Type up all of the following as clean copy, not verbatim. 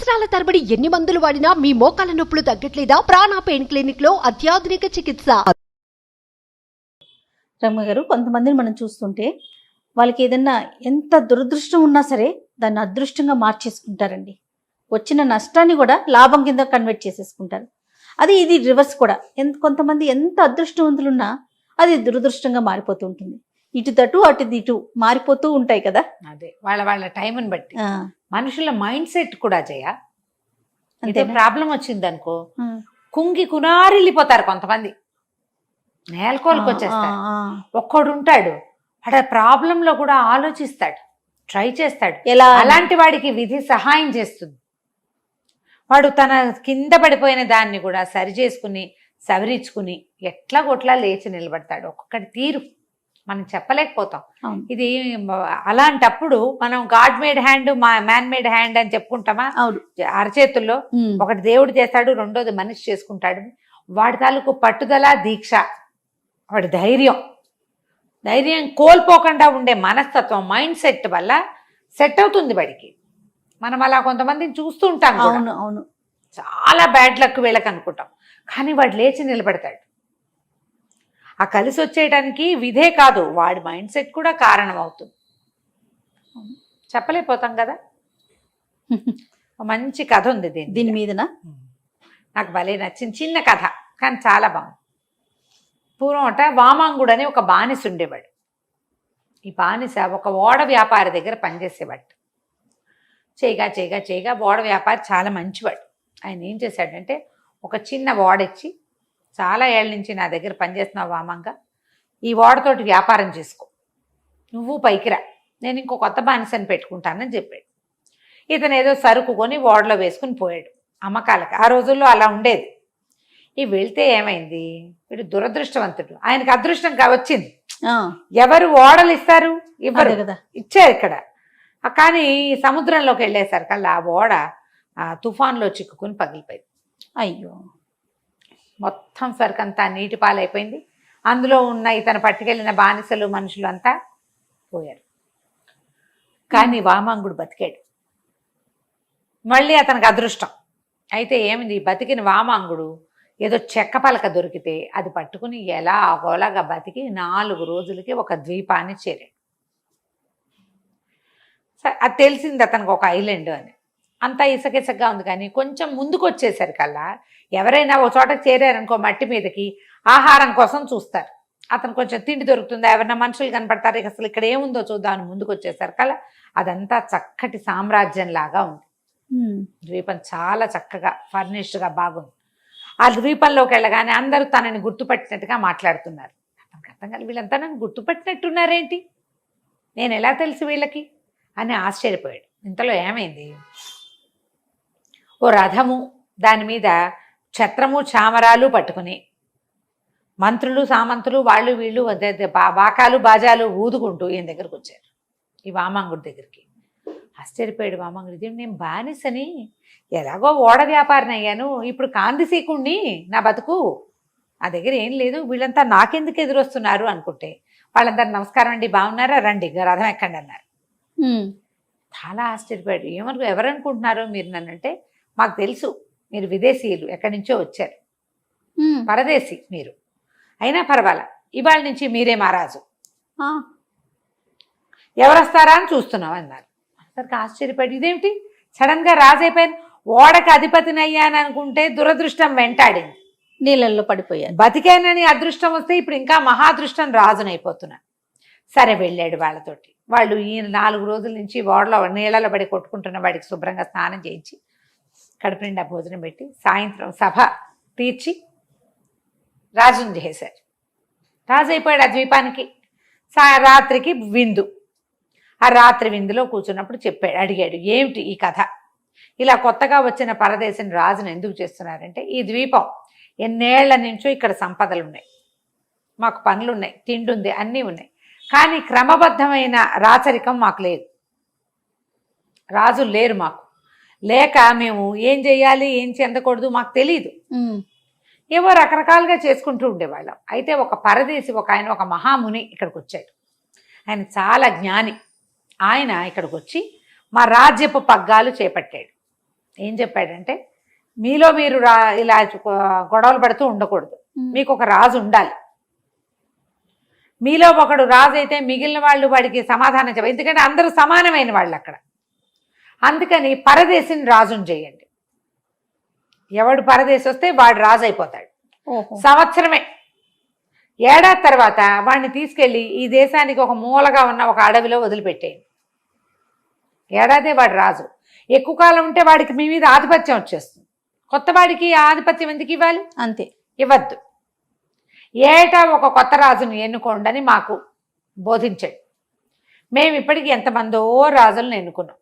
సంవత్సరాల తరబడి ఎన్ని మందులు వాడినా మీ మోకాల నొప్పులు తగ్గట్లేదా? ప్రాణ పెయిన్ క్లినిక్ లో అత్యాధునిక చికిత్స. రమ్య గారు, కొంతమందిని మనం చూస్తుంటే వాళ్ళకి ఏదన్నా ఎంత దురదృష్టం ఉన్నా సరే దాన్ని అదృష్టంగా మార్చేసుకుంటారండి. వచ్చిన నష్టాన్ని కూడా లాభం కింద కన్వర్ట్ చేసేసుకుంటారు. అది ఇది రివర్స్ కూడా. కొంతమంది ఎంత అదృష్టవంతులున్నా అది దురదృష్టంగా మారిపోతూ ఉంటుంది. ఇటు తటు అటు ఇటు మారిపోతూ ఉంటాయి కదా. అదే వాళ్ళ టైంని బట్టి మనుషుల మైండ్ సెట్ కూడా అంతే. ప్రాబ్లం వచ్చింది అనుకో, కుంగి కునారిల్లిపోతారు కొంతమంది, నేలకోలకు వచ్చేస్తారు. ఒక్కడు ఉంటాడు, వాడు ప్రాబ్లంలో కూడా ఆలోచిస్తాడు, ట్రై చేస్తాడు. ఎలా అలాంటి వాడికి విధి సహాయం చేస్తుంది. వాడు తన కింద పడిపోయిన దాన్ని కూడా సరి చేసుకుని సవరించుకుని ఎట్లా కొట్లా లేచి నిలబడతాడు. ఒక్కొక్కటి తీరు మనం చెప్పలేకపోతాం. ఇది అలాంటప్పుడు మనం God made hand, man made hand అని చెప్పుకుంటామా? అరచేతుల్లో ఒకటి దేవుడు చేస్తాడు, రెండోది మనిషి చేసుకుంటాడు. వాడి తాలూకు పట్టుదల, దీక్ష, వాడి ధైర్యం కోల్పోకుండా ఉండే మనస్తత్వం, మైండ్ సెట్ వల్ల సెట్ అవుతుంది వాడికి. మనం అలా కొంతమందిని చూస్తూ ఉంటాం. అవును, చాలా బ్యాడ్ లక్ వీళ్ళకి అనుకుంటాం, కానీ వాడు లేచి నిలబడతాడు. ఆ కలిసి వచ్చేయడానికి విధే కాదు, వాడి మైండ్ సెట్ కూడా కారణం అవుతుంది. చెప్పలేకపోతాం కదా. మంచి కథ ఉంది దీని మీదనా, నాకు భలే నచ్చింది. చిన్న కథ కానీ చాలా బాగుంది. పూర్వం వామాంగుడు అని ఒక బానిస ఉండేవాడు. ఈ బానిస ఒక ఓడ వ్యాపారి దగ్గర పనిచేసేవాడు. చేయగా ఓడ వ్యాపారి చాలా మంచివాడు. ఆయన ఏం చేశాడంటే, ఒక చిన్న ఓడిచ్చి, చాలా ఏళ్ళ నుంచి నా దగ్గర పనిచేస్తున్నావు వామంగ, ఈ ఓడతోటి వ్యాపారం చేసుకో, నువ్వు పైకి రా, నేను ఇంకో కొత్త బానిసని పెట్టుకుంటానని చెప్పాడు. ఇతను ఏదో సరుకు కొని ఓడలో వేసుకుని పోయాడు అమ్మకాలకి. ఆ రోజుల్లో అలా ఉండేది. ఈ వెళ్తే ఏమైంది, వీడు దురదృష్టవంతుడు. ఆయనకు అదృష్టం వచ్చింది. ఎవరు ఓడలు ఇస్తారు? ఇవ్వరు కదా. ఇచ్చారు ఇక్కడ. కానీ సముద్రంలోకి వెళ్ళేసరికల్లా ఆ ఓడ తుఫాన్లో చిక్కుకుని పగిలిపోయింది. అయ్యో, మొత్తం సరుకంతా నీటి పాలైపోయింది. అందులో ఉన్న ఇతను పట్టుకెళ్ళిన బానిసలు, మనుషులు అంతా పోయారు. కానీ వామాంగుడు బతికాడు. మళ్ళీ అతనికి అదృష్టం. అయితే ఏమిది, బతికిన వామాంగుడు ఏదో చెక్క పలక దొరికితే అది పట్టుకుని ఎలా గోలాగా బతికి 4 రోజులకి ఒక ద్వీపాన్ని చేరాడు. అది తెలిసింది అతనికి ఒక ఐలాండ్ అని. అంతా ఇసకిసగ్గా ఉంది. కానీ కొంచెం ముందుకు వచ్చేసరికల్లా ఎవరైనా ఒక చోటకి చేరారనుకో, మట్టి మీదకి ఆహారం కోసం చూస్తారు. అతను కొంచెం తిండి దొరుకుతుందా, ఎవరైనా మనుషులు కనపడతారు, అసలు ఇక్కడ ఏముందో చూద్దామని ముందుకు వచ్చేసరికల్లా అదంతా చక్కటి సామ్రాజ్యం లాగా ఉంది. ద్వీపం చాలా చక్కగా ఫర్నిష్డ్గా బాగుంది. ఆ ద్వీపంలోకి వెళ్ళగానే అందరూ తనని గుర్తుపట్టినట్టుగా మాట్లాడుతున్నారు. అతనికి అర్థం కాదు, వీళ్ళంతా నన్ను గుర్తుపట్టినట్టున్నారేంటి, నేను ఎలా తెలుసు వీళ్ళకి అని ఆశ్చర్యపోయాడు. ఇంతలో ఏమైంది, ఓ రథము, దాని మీద ఛత్రము చామరాలు పట్టుకుని మంత్రులు, సామంతులు, వాళ్ళు వీళ్ళు బాకాలు బాజాలు ఊదుకుంటూ ఈయన దగ్గరకు వచ్చారు, ఈ వామాంగుడి దగ్గరికి. ఆశ్చర్యపోయాడు వామాంగుడు. ఇది నేను బానిసని, ఎలాగో ఓడ వ్యాపారిని అయ్యాను, ఇప్పుడు కాందిసీకుణ్ణి, నా బతుకు నా దగ్గర ఏం లేదు, వీళ్ళంతా నాకెందుకు ఎదురొస్తున్నారు అనుకుంటే, వాళ్ళందరూ నమస్కారం అండి, బాగున్నారా, రండి రథం ఎక్కండి అన్నారు. చాలా ఆశ్చర్యపోయాడు. ఎవరనుకుంటున్నారు మీరు నన్నంటే, మాకు తెలుసు మీరు విదేశీయులు, ఎక్కడి నుంచో వచ్చారు, పరదేశీ మీరు, అయినా పర్వాలా, ఇవాళ నుంచి మీరే మహారాజు, ఎవరొస్తారా అని చూస్తున్నాం అన్నారు. అందరికి ఆశ్చర్యపడి, ఇదేమిటి సడన్గా రాజు అయిపోయాను, ఓడకి అధిపతిని అయ్యాను అనుకుంటే దురదృష్టం వెంటాడింది, నీళ్ళల్లో పడిపోయాను. బతికానని అదృష్టం వస్తే ఇప్పుడు ఇంకా మహాదృష్టం, రాజునైపోతున్నాను. సరే వెళ్ళాడు వాళ్ళతోటి. వాళ్ళు ఈ 4 రోజుల నుంచి ఓడలో నీళ్ళలో పడి కొట్టుకుంటున్న వాడికి శుభ్రంగా స్నానం చేయించి కడుపు నిండా భోజనం పెట్టి సాయంత్రం సభ తీర్చి రాజుని చేశారు. రాజు అయిపోయాడు ఆ ద్వీపానికి. రాత్రికి విందు. ఆ రాత్రి విందులో కూర్చున్నప్పుడు అడిగాడు, ఏమిటి ఈ కథ, ఇలా కొత్తగా వచ్చిన పరదేశం రాజును ఎందుకు చేస్తున్నారంటే, ఈ ద్వీపం ఎన్నేళ్ల నుంచో ఇక్కడ సంపదలు ఉన్నాయి, మాకు పనులు ఉన్నాయి, తిండి ఉంది, అన్నీ ఉన్నాయి, కానీ క్రమబద్ధమైన రాచరికం మాకు లేదు, రాజులు లేరు మాకు, లేక మేము ఏం చేయాలి ఏం చెందకూడదు మాకు తెలియదు, ఏవో రకరకాలుగా చేసుకుంటూ ఉండేవాళ్ళం. అయితే ఒక పరదేశి ఆయన ఒక మహాముని ఇక్కడికి వచ్చాడు. ఆయన చాలా జ్ఞాని. ఆయన ఇక్కడికి వచ్చి మా రాజ్యపు పగ్గాలు చేపట్టాడు. ఏం చెప్పాడంటే మీలో మీరు ఇలా గొడవలు పడుతూ ఉండకూడదు, మీకు ఒక రాజు ఉండాలి. మీలో ఒకడు రాజు అయితే మిగిలిన వాళ్ళు వాడికి సమాధానం చెప్పాలి, ఎందుకంటే అందరూ సమానమైన వాళ్ళు అక్కడ. అందుకని పరదేశిని రాజుని చేయండి. ఎవడు పరదేశి వస్తే వాడు రాజు అయిపోతాడు. సంవత్సరమే, ఏడాది తర్వాత వాడిని తీసుకెళ్ళి ఈ దేశానికి ఒక మూలగా ఉన్న ఒక అడవిలో వదిలిపెట్టేయండి. ఏడాదే వాడు రాజు. ఎక్కువ కాలం ఉంటే వాడికి మీ మీద ఆధిపత్యం వచ్చేస్తుంది. కొత్త వాడికి ఆధిపత్యం ఎందుకు ఇవ్వాలి? అంతే, ఇవ్వద్దు. ఏటా ఒక కొత్త రాజుని ఎన్నుకోండి అని మాకు బోధించాడు. మేము ఇప్పటికీ ఎంతమందో రాజులను ఎన్నుకున్నాం.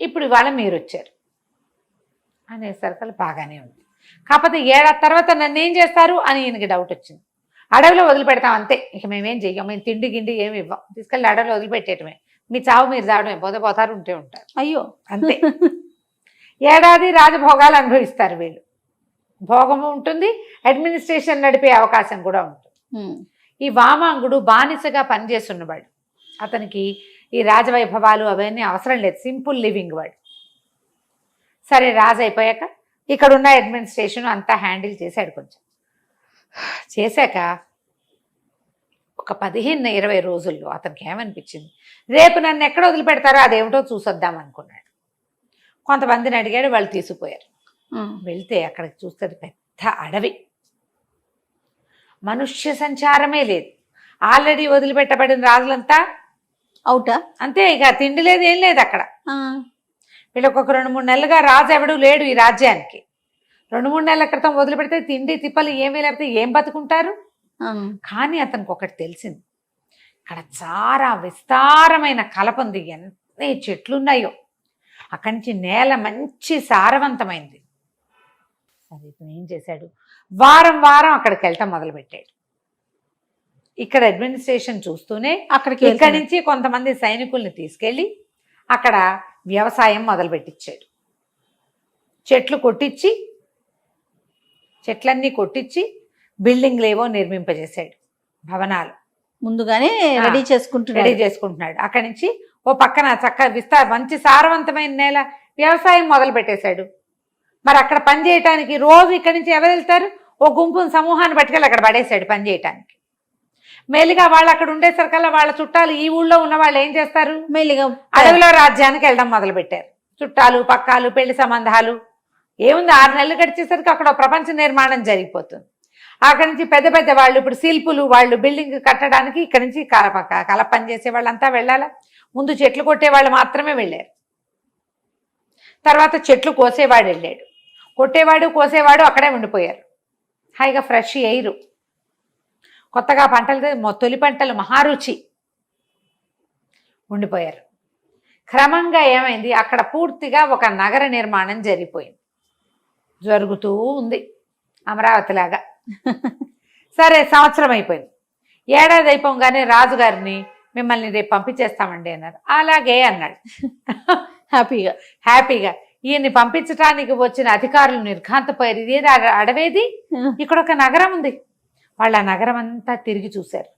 ఇప్పుడు ఇవాళ మీరు వచ్చారు అనేసరికి బాగానే ఉంది. కాకపోతే ఏడాది తర్వాత నన్ను ఏం చేస్తారు అని ఈయనకి డౌట్ వచ్చింది. అడవిలో వదిలిపెడతాం అంతే, ఇక మేమేం చెయ్యం, మేము తిండి గిండి ఏమి ఇవ్వం, తీసుకెళ్ళి అడవిలో వదిలిపెట్టేయటమే, మీ చావు మీరు చావడమే, పోతే పోతారు ఉంటే ఉంటారు, అయ్యో అంతే. ఏడాది రాజభోగాలు అనుభవిస్తారు వీళ్ళు. భోగము ఉంటుంది, అడ్మినిస్ట్రేషన్ నడిపే అవకాశం కూడా ఉంటుంది. ఈ వామాంగుడు బానిసగా పనిచేస్తున్నవాడు. అతనికి ఈ రాజవైభవాలు అవన్నీ అవసరం లేదు, సింపుల్ లివింగ్ వాడు. సరే, రాజు అయిపోయాక ఇక్కడున్న అడ్మినిస్ట్రేషన్ అంతా హ్యాండిల్ చేశాడు. కొంచెం చేశాక ఒక 15-20 రోజుల్లో అతనికి ఏమనిపించింది, రేపు నన్ను ఎక్కడ వదిలిపెడతారో అదేమిటో చూసొద్దాం అనుకున్నాడు. కొంతమందిని అడిగాడు, వాళ్ళు తీసుకుపోయారు. వెళ్తే అక్కడికి చూస్తే పెద్ద అడవి, మనుష్య సంచారమే లేదు. ఆల్రెడీ వదిలిపెట్టబడిన రాజులంతా అవుటా, అంతే, ఇక తిండి లేదు, ఏం లేదు అక్కడ. వీళ్ళకి ఒక 2-3 నెలలుగా రాజు ఎవడు లేడు ఈ రాజ్యానికి. 2-3 నెలల క్రితం వదిలిపెడితే తిండి తిప్పలు ఏమీ లేకపోతే ఏం బతుకుంటారు. కానీ అతనికి ఒకటి తెలిసింది, ఇక్కడ చాలా విస్తారమైన కలప ఉంది, ఎన్ని చెట్లున్నాయో. అక్కడి నుంచి నేల మంచి సారవంతమైంది. సరే, ఇతను ఏం చేశాడు, వారం వారం అక్కడికి వెళ్ళటం మొదలుపెట్టాడు. ఇక్కడ అడ్మినిస్ట్రేషన్ చూస్తూనే ఇక్కడి నుంచి కొంతమంది సైనికుల్ని తీసుకెళ్ళి అక్కడ వ్యవసాయం మొదలుపెట్టించాడు. చెట్లన్నీ కొట్టించి బిల్డింగ్లు ఏవో నిర్మింపజేశాడు, భవనాలు ముందుగానే రెడీ చేసుకుంటున్నాడు. అక్కడి నుంచి ఓ పక్కన మంచి సారవంతమైన నేల, వ్యవసాయం మొదలు పెట్టేశాడు. మరి అక్కడ పని చేయటానికి రోజు ఇక్కడి నుంచి ఎవరు వెళ్తారు, ఓ గుంపుని సమూహాన్ని పట్టుకెళ్ళి అక్కడ పడేశాడు పని చేయటానికి. మెల్లిగా వాళ్ళు అక్కడ ఉండేసరికల్లా వాళ్ళ చుట్టాలు ఈ ఊళ్ళో ఉన్న వాళ్ళు ఏం చేస్తారు, మెల్లిగా అడవిలో రాజ్యానికి వెళ్ళడం మొదలు పెట్టారు. చుట్టాలు పక్కాలు పెళ్లి సంబంధాలు ఏముంది, 6 నెలలు గడిచేసరికి అక్కడ ప్రపంచ నిర్మాణం జరిగిపోతుంది. అక్కడి నుంచి పెద్ద పెద్ద వాళ్ళు, ఇప్పుడు శిల్పులు, వాళ్ళు బిల్డింగ్ కట్టడానికి ఇక్కడి నుంచి కల పని చేసే వాళ్ళంతా వెళ్ళాలా. ముందు చెట్లు కొట్టేవాళ్ళు మాత్రమే వెళ్ళారు, తర్వాత చెట్లు కోసేవాడు వెళ్ళాడు. కొట్టేవాడు కోసేవాడు అక్కడే ఉండిపోయారు. హాయిగా ఫ్రెష్ ఎయిర్, కొత్తగా పంటలు, తొలి పంటలు మహారుచి, ఉండిపోయారు. క్రమంగా ఏమైంది, అక్కడ పూర్తిగా ఒక నగర నిర్మాణం జరుగుతూ ఉంది, అమరావతి లాగా. సరే, సంవత్సరం అయిపోయింది. ఏడాది అయిపోగానే రాజుగారిని మిమ్మల్ని రేపు పంపించేస్తామండి అన్నారు. అలాగే అన్నాడు హ్యాపీగా. ఈయన్ని పంపించడానికి వచ్చిన అధికారులు నిర్ఘాంతపోయారు. ఇదేది అడవేది, ఇక్కడ ఒక నగరం ఉంది. వాళ్ళ నగరం అంతా తిరిగి చూశారు.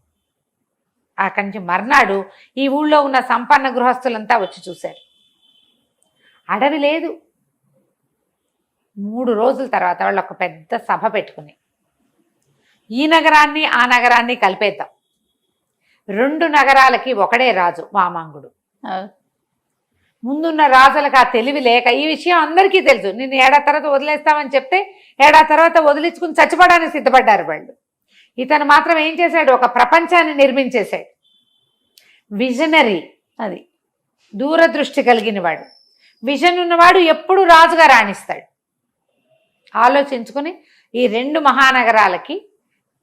అక్కడి నుంచి మర్నాడు ఈ ఊళ్ళో ఉన్న సంపన్న గృహస్థులంతా వచ్చి చూశారు. అడవి లేదు. 3 రోజుల తర్వాత వాళ్ళు ఒక పెద్ద సభ పెట్టుకుని ఈ నగరాన్ని ఆ నగరాన్ని కలిపేద్దాం, 2 నగరాలకి ఒకడే రాజు వామాంగుడు. ముందున్న రాజులకు ఆ తెలివి లేక, ఈ విషయం అందరికీ తెలుసు, నిన్ను ఏడాది తర్వాత వదిలేస్తామని చెప్తే ఏడాది తర్వాత వదిలించుకుని చచ్చిపోవడానికి సిద్ధపడ్డారు వాళ్ళు. ఇతను మాత్రం ఏం చేశాడు, ఒక ప్రపంచాన్ని నిర్మించేశాడు. విజనరీ, అది దూరదృష్టి కలిగిన వాడు. విజన్ ఉన్నవాడు ఎప్పుడు రాజుగా రాణిస్తాడు. ఆలోచించుకుని ఈ 2 మహానగరాలకి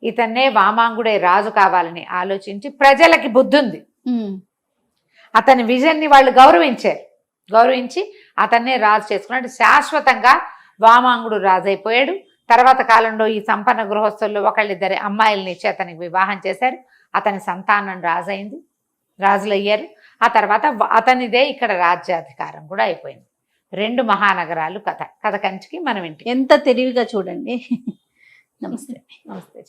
ఇతన్నే వామాంగుడే రాజు కావాలని ఆలోచించి, ప్రజలకి బుద్ధి ఉంది, అతని విజన్ని వాళ్ళు గౌరవించి అతన్నే రాజు చేసుకున్నాడు. శాశ్వతంగా వామాంగుడు రాజు అయిపోయాడు. తర్వాత కాలంలో ఈ సంపన్న గృహస్థుల్లో ఒకళ్ళిద్దరి అమ్మాయిల్ని ఇచ్చి అతనికి వివాహం చేశారు. అతని సంతానం రాజులయ్యారు. ఆ తర్వాత అతనిదే ఇక్కడ రాజ్యాధికారం కూడా అయిపోయింది. 2 మహానగరాలు కథ కంచికి మనం ఇంటికి. ఎంత తెలివిగా చూడండి. నమస్తే. నమస్తే.